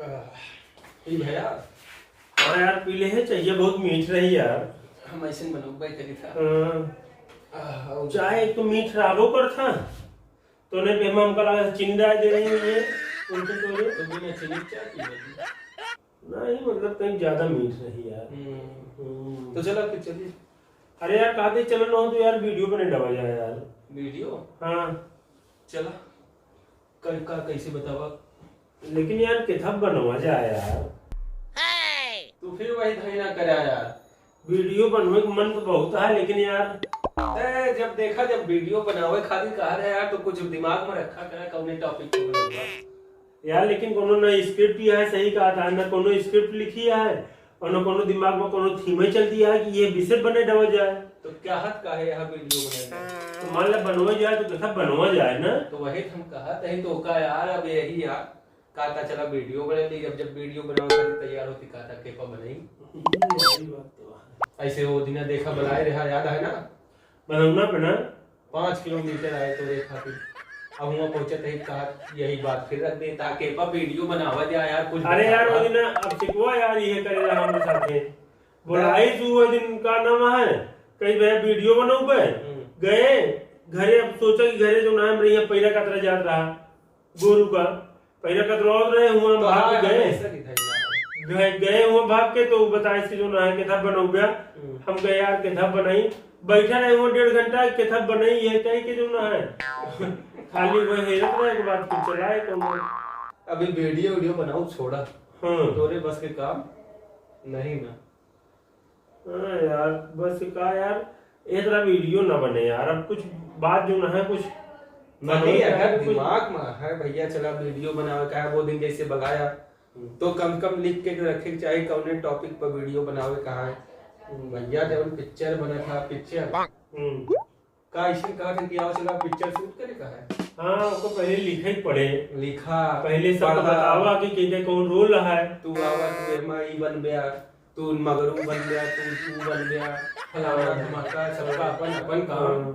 ई भैया हाँ यार पी ले है, चाहिए बहुत मीठ रही यार। हम ऐसे बनोबे करी था। चाय तो मीठ राबो कर था तो ने पे हमका लगा चीनी डाल दे रही है उनके तो बिना चीनी चाय पी नहीं, मतलब कहीं ज्यादा मीठ रही यार। तो चलो फिर चलिए। अरे यार कहते चलो ना तो यार वीडियो बने डबा जाए यार। वीडियो हाँ चला कल का कैसे बतावा, लेकिन यार कितना बनवा जाए यार। तू फिर वही धैर्य ना करा यार। वीडियो बनवे का मन तो बहुत है लेकिन यार जब देखा जब वीडियो बनावे खातिर कहा रहा यार तो कुछ दिमाग में रखा करा कौन टॉपिक पे बनाऊंगा यार। लेकिन कोनो ना स्क्रिप्ट ही है, सही कहा था ना, कोनो स्क्रिप्ट लिखी है और ना कोनो दिमाग में कोनो थीम चलती है कि ये विषय बने डबा जाए। तो क्या हद का है यहाँ वीडियो बनाने तो मान ला बनवा जाए तो कैसा बनवा जाए ना। तो वही हम कहा तही तो का यार अब यही यार कहता चला वीडियो बना ली। जब वीडियो बनावे खातिर तैयार होती कहता केपा बनाई। ऐसे वो दिन देखा बनाए रहा याद है ना, बनौना पड़ा 5 किलोमीटर आए तो रेखा खातिर अब वहाँ पहुंचे थे कहा यही बात फिर रख दे ताकि वीडियो बनावा जाए यार कुछ। अरे यार वो दिन अब सिखवा यार ये करे रहा हमारे साथ में बोलाई तू वो दिन का नाम है कई बार वीडियो बनाऊ पे गए घरे। अब सोचा कि घरे जो नाम रही है पैरा कतरा जात रहा गोरू का पैरा कतरा रहे हुआ भाग गए हुआ भाग के तो बताए से जो ना है किताब बनाऊ गया। हम गए यार किताब बनाई बैठा रहे वो 1.5 घंटा किताब बनाई है कहीं के जो ना है खाली वो हेरत रहे के बाद फिर चलाए तो अभी वीडियो बनाओ छोड़ा। हाँ तोरे बस के काम नहीं ना। हाँ यार बस का यार एक तरह वीडियो ना बने यार। अब कुछ बात जो ना है कुछ नहीं अगर दिमाग में है भैया चला वीडियो बनावे का है वो दिन जैसे बगाया तो कम लिख के रखे चाहिए कौन टॉपिक पर वीडियो बनावे कहा है भैया। जब पिक्चर बना था पिक्चर का इसी कहा था कि आओ चला पिक्चर शूट करे का है। हाँ उसको पहले लिखा ही पड़े लिखा पहले सब बतावा कि के कौन रोल है। तू आवा तू एमा ई बन गया तू मगरू बन गया तू बन गया फलाना धमाका सबका अपन अपन काम।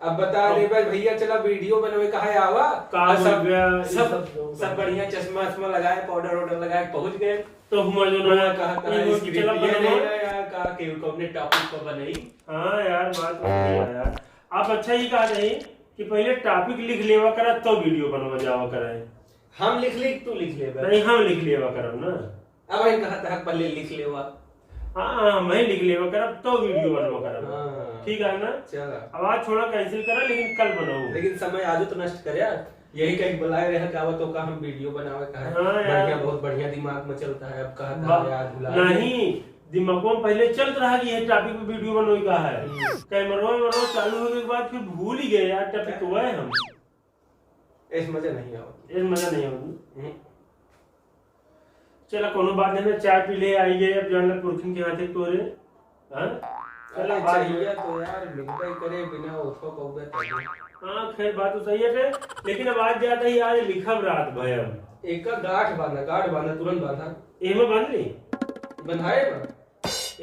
अब बता दे भाई भैया चला वीडियो बनवे कहा है आवा सब बढ़िया चश्मा वश्मा लगाए पाउडर वाउडर लगाए पहुंच गए तो हम जो ना कहा चला यार कहा कि अपने टॉपिक पर बनाई। हाँ यार बात तो सही है यार। आप अच्छा ही कहा नहीं कि पहले टॉपिक लिख लेवा करा तो वीडियो बनवा जावा कराए। हम लिख तू लिख ले नहीं हम लिख लेवा करब ना। अब हम कहा था पहले लिख लेवा। हाँ मैं लिख लेवा करब तो वीडियो बनवा करब। ठीक है ना। चला आवाज छोड़ा कैंसिल करा लेकिन कल बनाओ। लेकिन समय आज तो नष्ट करे यार। यही कहीं बुलाए रहे का तो का हम वीडियो बनावे का है। हाँ बढ़िया बहुत बढ़िया दिमाग में चलता है। अब कहा था यार बुला नहीं दिमागों में पहले चलत रहा कि ये टॉपिक पे वीडियो बनोई का है कैमरा चालू होने के बाद फिर भूल ही गए यार टॉपिक तो है हम इस मजा नहीं आवत। इस मजा नहीं आवत। चला कोनो बात नहीं ना चाय पी ले आई गए अब जान पुरखिन के हाथे तोरे। हां चला चाहिए तो यार लिखबे करे बिना उठो कहबे तो। हां खैर बात तो सही है लेकिन अब आज जाता ही आज लिखब रात भय अब एक का गांठ बांधा तुरंत बांधा एमे बांध ली बंधाए ना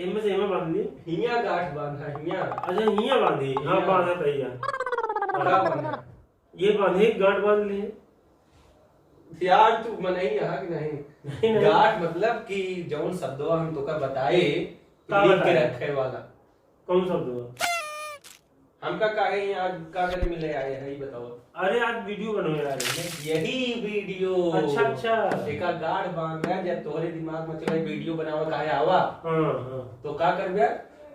एमे से एमे बांध ली हिया गांठ बांधा हिया। अच्छा हिया बांधी। हां बांधा तैया बड़ा बांधा ये बांधे गांठ बांध ली यार तू मनई है कि नहीं। गांठ मतलब कि जौन शब्दवा हम तोका बताए लिख के रखे वाला कौन शब्द हुआ हमका काहे आज का करे मिले आए है ये बताओ। अरे आज वीडियो बनवे आ रहे हैं यही वीडियो। अच्छा एका गाढ़ बांध है जब तोहरे दिमाग में चला वीडियो बनावा काहे आवा। हां तो का करबे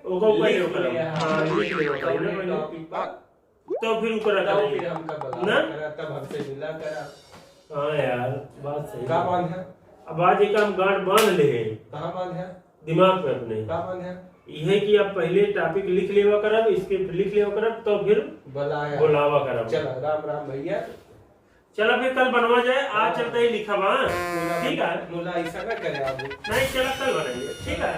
ओको पहले कर। हां लिख ले टॉपिक पर तो फिर ऊपर रखा फिर हमका बता करा तब हमसे मिला करा। हां यार बात सही का बांध है। अब आज एक हम गांठ बांध ले कहां बांध है दिमाग पे अपने का बांध है यह कि आप पहले टॉपिक लिख लेवा करब स्क्रिप्ट लिख लेवा करब तो फिर बुलावा करब। चला राम राम भैया चला फिर कल बनवा जाए आज चलते ही लिखा ठीक है। मुला ऐसा ना करे आप नहीं चला कल बनाइए ठीक है।